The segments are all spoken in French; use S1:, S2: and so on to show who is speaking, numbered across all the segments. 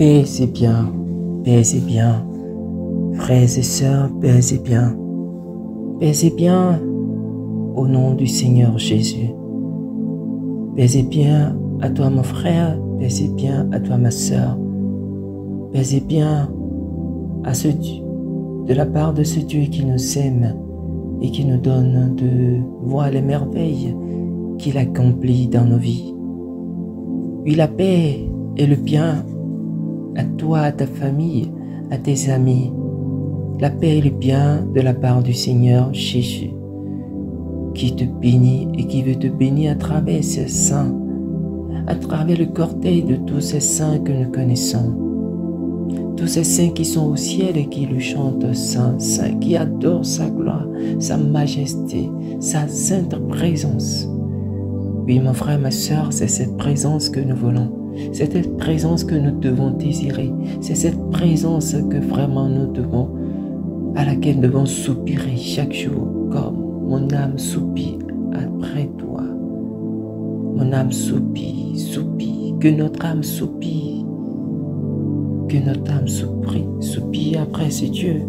S1: Paix et bien, paix et bien, frères et sœurs, paix et bien, paix et bien, au nom du Seigneur Jésus. Paix et bien à toi mon frère, paix et bien à toi ma sœur, paix et bien à ce Dieu, de la part de ce Dieu qui nous aime et qui nous donne de voir les merveilles qu'il accomplit dans nos vies. Oui, la paix et le bien à toi, à ta famille, à tes amis. La paix et le bien de la part du Seigneur Jésus, qui te bénit et qui veut te bénir à travers ces saints, à travers le cortège de tous ces saints que nous connaissons. Tous ces saints qui sont au ciel et qui lui chantent Saint, Saint, qui adorent sa gloire, sa majesté, sa sainte présence. Oui, mon frère, ma soeur, c'est cette présence que nous voulons. C'est cette présence que nous devons désirer. C'est cette présence que vraiment nous devons, à laquelle nous devons soupirer chaque jour, comme mon âme soupire après toi. Mon âme soupire, soupire, que notre âme soupire. Que notre âme soupire après ce Dieu.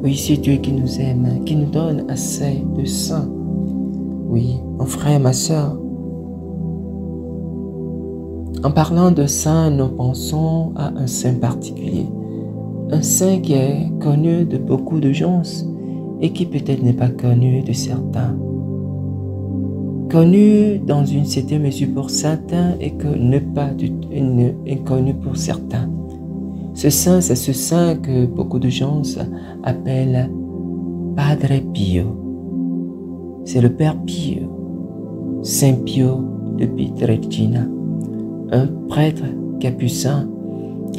S1: Oui, c'est Dieu qui nous aime, qui nous donne assez de saints. Oui, mon frère, ma soeur. En parlant de saint, nous pensons à un saint particulier. Un saint qui est connu de beaucoup de gens et qui peut-être n'est pas connu de certains. Connu dans une certaine mesure pour certains et que ne pas inconnu pour certains. Ce saint, c'est ce saint que beaucoup de gens appellent Padre Pio. C'est le Père Pio, Saint Pio de Pietrelcina, un prêtre capucin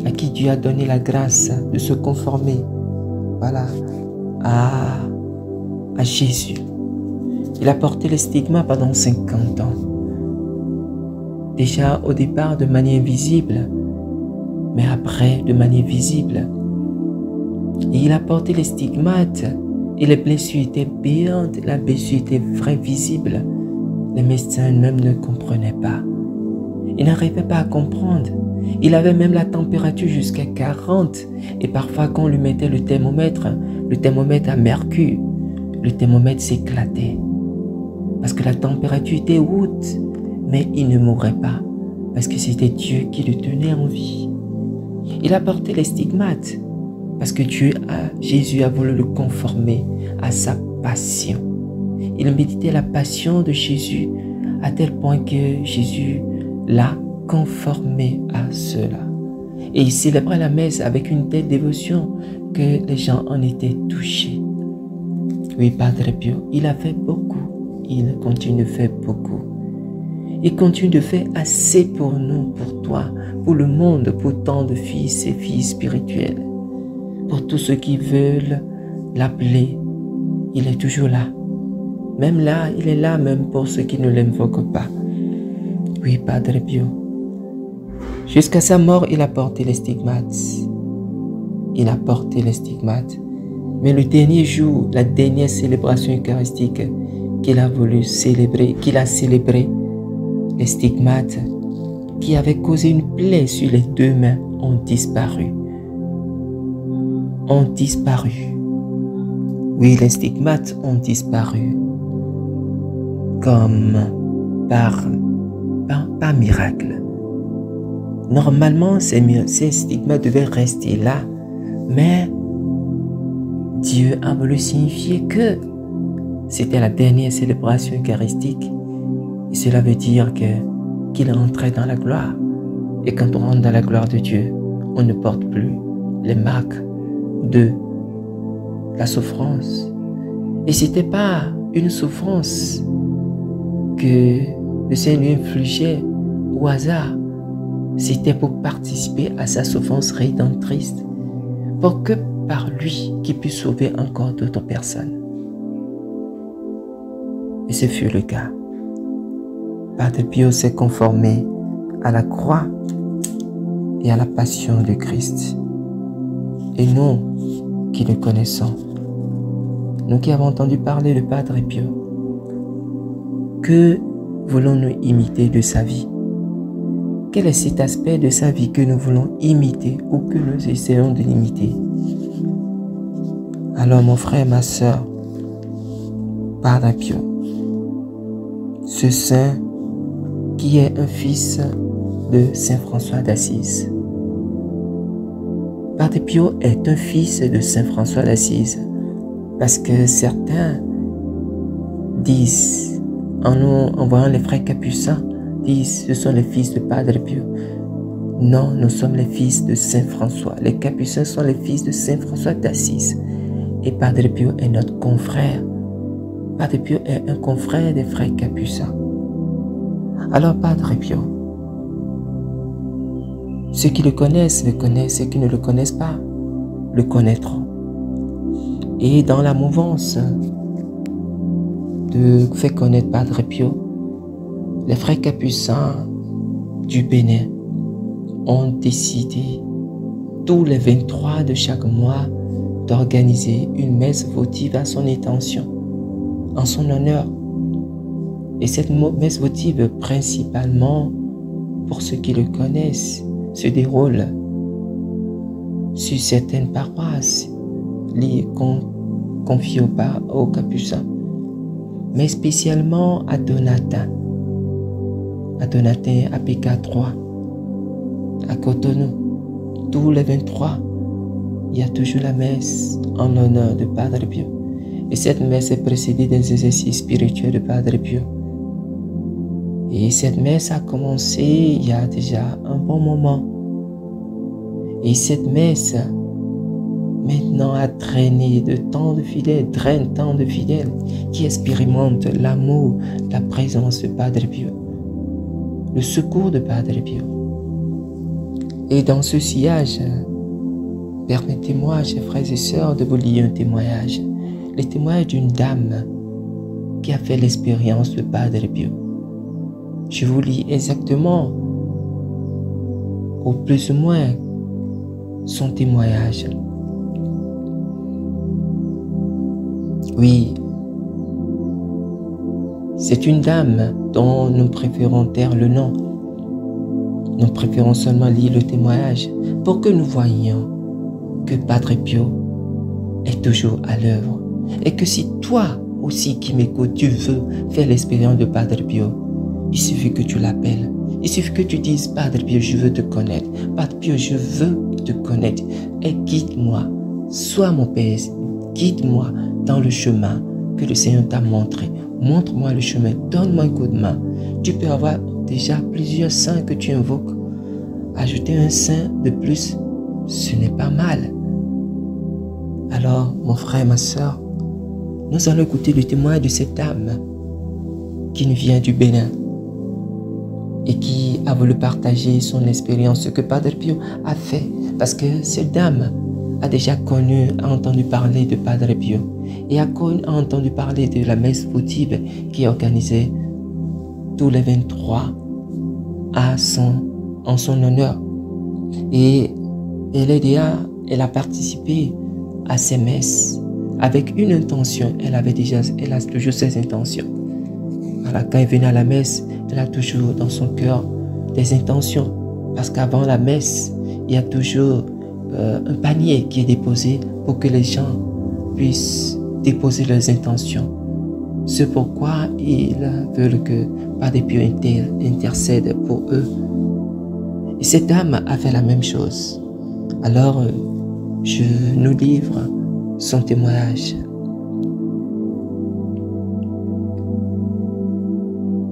S1: à qui Dieu a donné la grâce de se conformer, voilà, à Jésus. Il a porté les stigmas pendant 50 ans. Déjà au départ de manière visible, mais après de manière visible. Et il a porté les stigmates et les blessures étaient béantes, la blessure était vraie, visible. Les médecins même ne comprenaient pas. Ils n'arrivaient pas à comprendre. Il avait même la température jusqu'à 40 et parfois quand on lui mettait le thermomètre à mercure, le thermomètre s'éclatait. Parce que la température était haute, mais il ne mourrait pas parce que c'était Dieu qui le tenait en vie. Il a porté les stigmates parce que Jésus a voulu le conformer à sa passion. Il méditait la passion de Jésus à tel point que Jésus l'a conformé à cela. Et il célébrait la messe avec une telle dévotion que les gens en étaient touchés. Oui, Padre Pio, il a fait beaucoup. Il continue de faire beaucoup. Il continue de faire assez pour nous, pour toi, pour le monde, pour tant de fils et filles spirituels. Pour tous ceux qui veulent l'appeler, il est toujours là. Même là, il est là même pour ceux qui ne l'invoquent pas. Oui, Padre Pio. Jusqu'à sa mort, il a porté les stigmates. Il a porté les stigmates. Mais le dernier jour, la dernière célébration eucharistique qu'il a voulu célébrer, les stigmates qui avaient causé une plaie sur les deux mains ont disparu. Ont disparu. Oui, les stigmates ont disparu. Comme par miracle. Normalement, ces stigmates devaient rester là, mais Dieu a voulu signifier que c'était la dernière célébration eucharistique. Et cela veut dire qu'il rentrait dans la gloire. Et quand on rentre dans la gloire de Dieu, on ne porte plus les marques de la souffrance. Et ce n'était pas une souffrance que le Seigneur infligeait au hasard. C'était pour participer à sa souffrance rédemptrice, pour que par lui qui puisse sauver encore d'autres personnes. Et ce fut le cas. Padre Pio s'est conformé à la croix et à la passion de Christ. Et nous qui le connaissons, nous qui avons entendu parler de Padre Pio, que voulons-nous imiter de sa vie? Quel est cet aspect de sa vie que nous voulons imiter ou que nous essayons de l'imiter? Alors mon frère, ma soeur, Padre Pio, ce saint qui est un fils de Saint François d'Assise. Padre Pio est un fils de Saint François d'Assise parce que certains disent, en voyant les frères capucins, disent ce sont les fils de Padre Pio. Non, nous sommes les fils de Saint François. Les capucins sont les fils de Saint François d'Assise. Et Padre Pio est notre confrère. Padre Pio est un confrère des frères capucins. Alors Padre Pio, ceux qui le connaissent, ceux qui ne le connaissent pas, le connaîtront. Et dans la mouvance de faire connaître Padre Pio, les frères capucins du Bénin ont décidé tous les 23 de chaque mois d'organiser une messe votive à son intention, en son honneur. Et cette messe votive, principalement, pour ceux qui le connaissent, se déroule sur certaines paroisses confiées aux capucins, mais spécialement à Donatin à PK3, à Cotonou. Tous les 23, il y a toujours la messe en l'honneur de Padre Pio. Et cette messe est précédée des exercices spirituels de Padre Pio. Et cette messe a commencé il y a déjà un bon moment. Et cette messe, maintenant, a traîné draine tant de fidèles qui expérimentent l'amour, la présence de Padre Pio, le secours de Padre Pio. Et dans ce sillage, permettez-moi, chers frères et sœurs, de vous lire un témoignage. Le témoignage d'une dame qui a fait l'expérience de Padre Pio. Je vous lis exactement, au plus ou moins, son témoignage. Oui, c'est une dame dont nous préférons taire le nom. Nous préférons seulement lire le témoignage pour que nous voyions que Padre Pio est toujours à l'œuvre. Et que si toi aussi qui m'écoutes, tu veux faire l'expérience de Padre Pio, il suffit que tu l'appelles. Il suffit que tu dises, Padre Pio, je veux te connaître. Padre Pio, je veux te connaître. Et guide-moi. Sois mon Père. Guide-moi dans le chemin que le Seigneur t'a montré. Montre-moi le chemin. Donne-moi un coup de main. Tu peux avoir déjà plusieurs saints que tu invoques. Ajouter un saint de plus, ce n'est pas mal. Alors, mon frère, ma soeur, nous allons écouter le témoignage de cette dame qui nous vient du Bénin et qui a voulu partager son expérience, ce que Padre Pio a fait. Parce que cette dame a déjà entendu parler de Padre Pio et a entendu parler de la messe votive qui est organisée tous les 23 en son honneur. Et elle a participé à ces messes avec une intention. Elle a toujours ses intentions. Voilà, quand elle venait à la messe, elle a toujours dans son cœur des intentions. Parce qu'avant la messe, il y a toujours un panier qui est déposé pour que les gens puissent déposer leurs intentions. C'est pourquoi ils veulent que Padre Pio intercède pour eux. Et cette dame a fait la même chose. Alors, je nous livre son témoignage.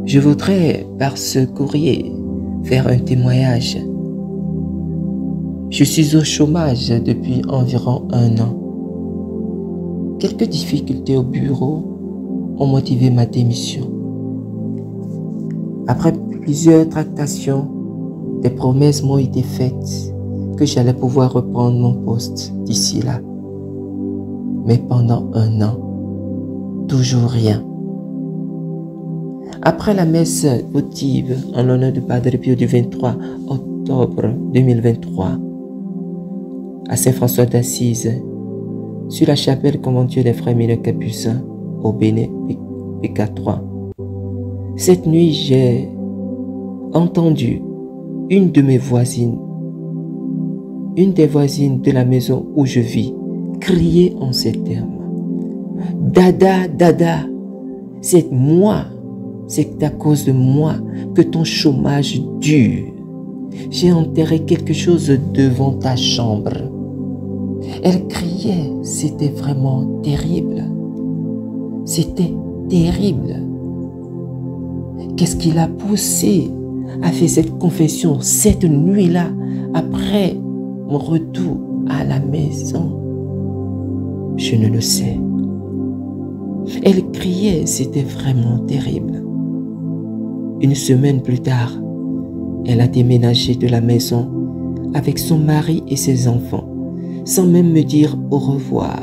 S1: Je voudrais, par ce courrier, faire un témoignage. Je suis au chômage depuis environ 1 an. Quelques difficultés au bureau ont motivé ma démission. Après plusieurs tractations, des promesses m'ont été faites que j'allais pouvoir reprendre mon poste d'ici là. Mais pendant 1 an, toujours rien. Après la messe votive en l'honneur de Padre Pio du 23 octobre 2023 à Saint-François d'Assise, sur la chapelle conventuelle des frères mineurs capucins au Bénin, PK3. Cette nuit, j'ai entendu une de mes voisines, une des voisines de la maison où je vis, criait en ces termes. Dada, Dada, c'est à cause de moi que ton chômage dure. J'ai enterré quelque chose devant ta chambre. Elle criait, c'était vraiment terrible. C'était terrible. Qu'est-ce qui l'a poussé à faire cette confession cette nuit-là après mon retour à la maison? Je ne le sais. Elle criait, c'était vraiment terrible. Une semaine plus tard, elle a déménagé de la maison avec son mari et ses enfants, sans même me dire au revoir,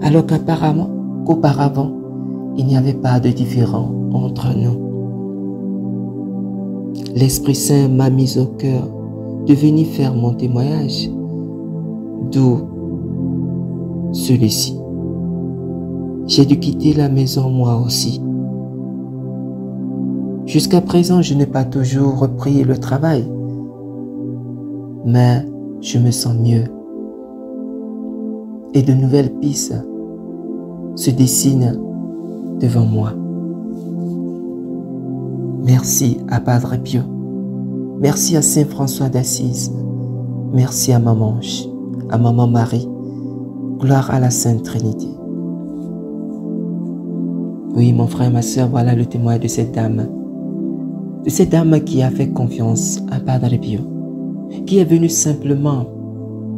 S1: alors qu'auparavant, il n'y avait pas de différend entre nous. L'Esprit Saint m'a mis au cœur de venir faire mon témoignage, d'où celui-ci. J'ai dû quitter la maison moi aussi. Jusqu'à présent, je n'ai pas toujours repris le travail, mais je me sens mieux. Et de nouvelles pistes se dessinent devant moi. Merci à Padre Pio. Merci à Saint François d'Assise. Merci à Maman Marie. Gloire à la Sainte Trinité. Oui, mon frère, ma soeur, voilà le témoin de cette dame. De cette dame qui a fait confiance à Padre Pio, qui est venue simplement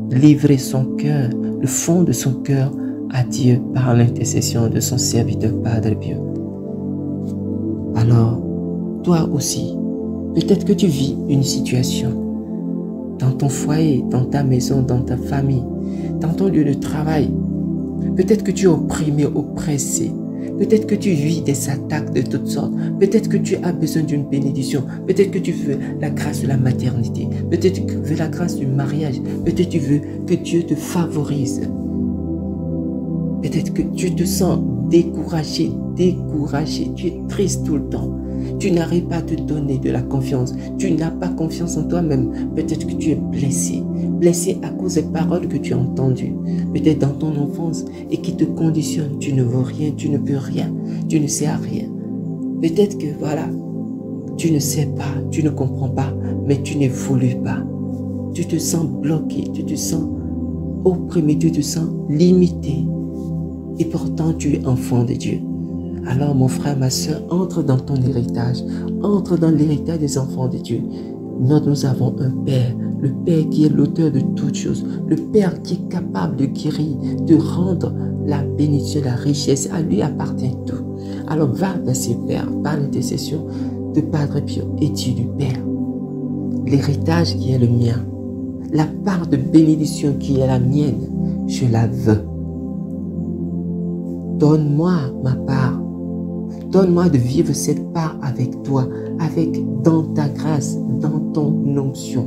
S1: livrer son cœur, le fond de son cœur à Dieu par l'intercession de son serviteur Padre Pio. Alors, toi aussi, peut-être que tu vis une situation dans ton foyer, dans ta maison, dans ta famille, dans ton lieu de travail. Peut-être que tu es opprimé, oppressé. Peut-être que tu vis des attaques de toutes sortes. Peut-être que tu as besoin d'une bénédiction. Peut-être que tu veux la grâce de la maternité. Peut-être que tu veux la grâce du mariage. Peut-être que tu veux que Dieu te favorise. Peut-être que tu te sens découragé. Tu es triste tout le temps. Tu n'arrives pas à te donner de la confiance. Tu n'as pas confiance en toi-même. Peut-être que tu es blessé à cause des paroles que tu as entendues. Peut-être dans ton enfance et qui te conditionnent. Tu ne veux rien, tu ne peux rien, tu ne sais rien. Peut-être que voilà, tu ne sais pas, tu ne comprends pas, mais tu n'évolues pas. Tu te sens bloqué, tu te sens opprimé, tu te sens limité. Et pourtant, tu es enfant de Dieu. Alors mon frère, ma soeur, entre dans ton héritage, entre dans l'héritage des enfants de Dieu. Nous avons un Père, le Père qui est l'auteur de toutes choses, le Père qui est capable de guérir, de rendre la bénédiction, la richesse, à lui appartient tout. Alors va vers ce Père par l'intercession de Padre Pio et dis du Père, l'héritage qui est le mien, la part de bénédiction qui est la mienne, je la veux. Donne-moi ma part. Donne-moi de vivre cette part avec toi, dans ta grâce, dans ton onction.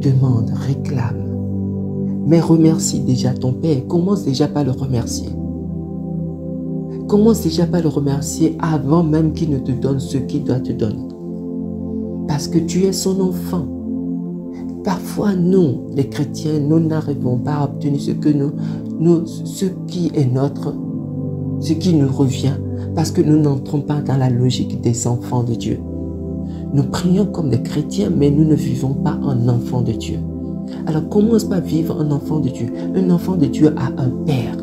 S1: Demande, réclame. Mais remercie déjà ton Père. Commence déjà par le remercier. Commence déjà par le remercier avant même qu'il ne te donne ce qu'il doit te donner. Parce que tu es son enfant. Parfois, nous, les chrétiens, nous n'arrivons pas à obtenir ce qui est notre, ce qui nous revient, parce que nous n'entrons pas dans la logique des enfants de Dieu. Nous prions comme des chrétiens, mais nous ne vivons pas en enfant de Dieu. Alors commence par vivre un enfant de Dieu. Un enfant de Dieu a un Père.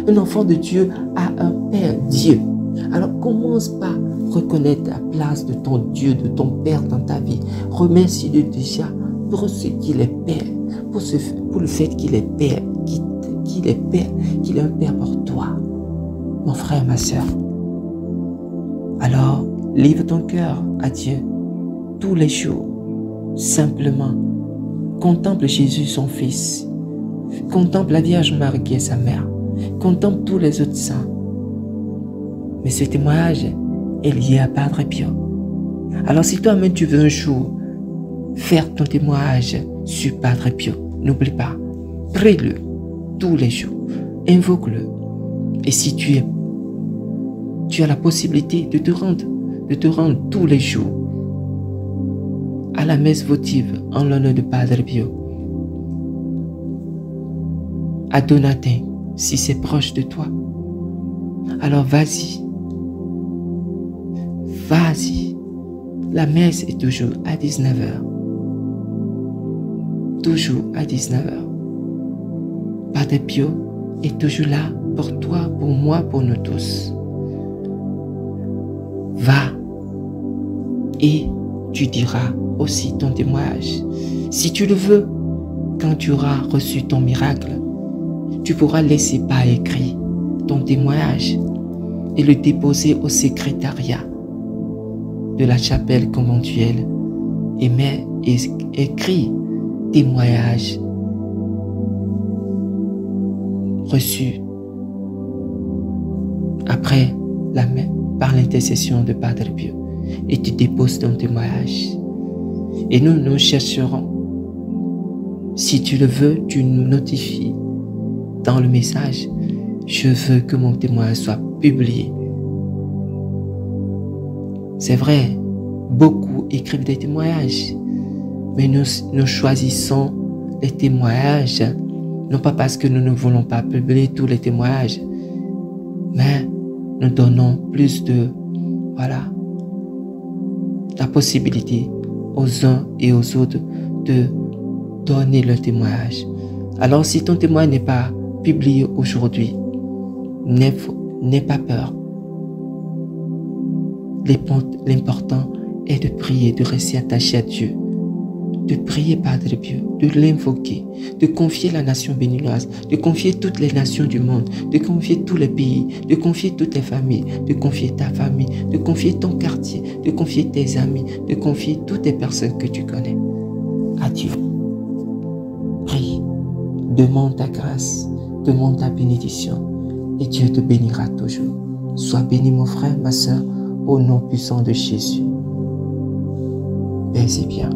S1: Un enfant de Dieu a un Père, Dieu. Alors commence par reconnaître la place de ton Dieu, de ton Père dans ta vie. Remercie-le déjà pour ce qu'il est Père, pour le fait qu'il est Père, qu'il est Père, qu'il est un Père pour toi, mon frère, ma soeur. Alors, livre ton cœur à Dieu tous les jours. Simplement, contemple Jésus, son Fils. Contemple la Vierge Marie qui est sa mère. Contemple tous les autres saints. Mais ce témoignage est lié à Padre Pio. Alors, si toi-même tu veux un jour faire ton témoignage sur Padre Pio, n'oublie pas, prie-le tous les jours, invoque-le. Et si tu as la possibilité de te rendre tous les jours à la messe votive en l'honneur de Padre Pio, à Donatin, si c'est proche de toi. Alors vas-y, vas-y. La messe est toujours à 19h. Toujours à 19h. Padre Pio est toujours là pour toi, pour moi, pour nous tous. Va et tu diras aussi ton témoignage. Si tu le veux, quand tu auras reçu ton miracle, tu pourras laisser par écrit ton témoignage et le déposer au secrétariat de la chapelle conventuelle et écrit témoignage reçu après par l'intercession de Padre Pio, et tu déposes ton témoignage et nous chercherons. Si tu le veux, tu nous notifies dans le message: je veux que mon témoignage soit publié. C'est vrai, beaucoup écrivent des témoignages, mais nous choisissons les témoignages, non pas parce que nous ne voulons pas publier tous les témoignages, mais nous donnons plus de, la possibilité aux uns et aux autres de donner leur témoignage. Alors si ton témoignage n'est pas publié aujourd'hui, n'aie pas peur. L'important est de prier, de rester attaché à Dieu, de prier Padre Pio, de l'invoquer, de confier la nation béninoise, de confier toutes les nations du monde, de confier tous les pays, de confier toutes les familles, de confier ta famille, de confier ton quartier, de confier tes amis, de confier toutes les personnes que tu connais à Dieu. Prie, demande ta grâce, demande ta bénédiction et Dieu te bénira toujours. Sois béni mon frère, ma soeur, au nom puissant de Jésus. Paix et bien.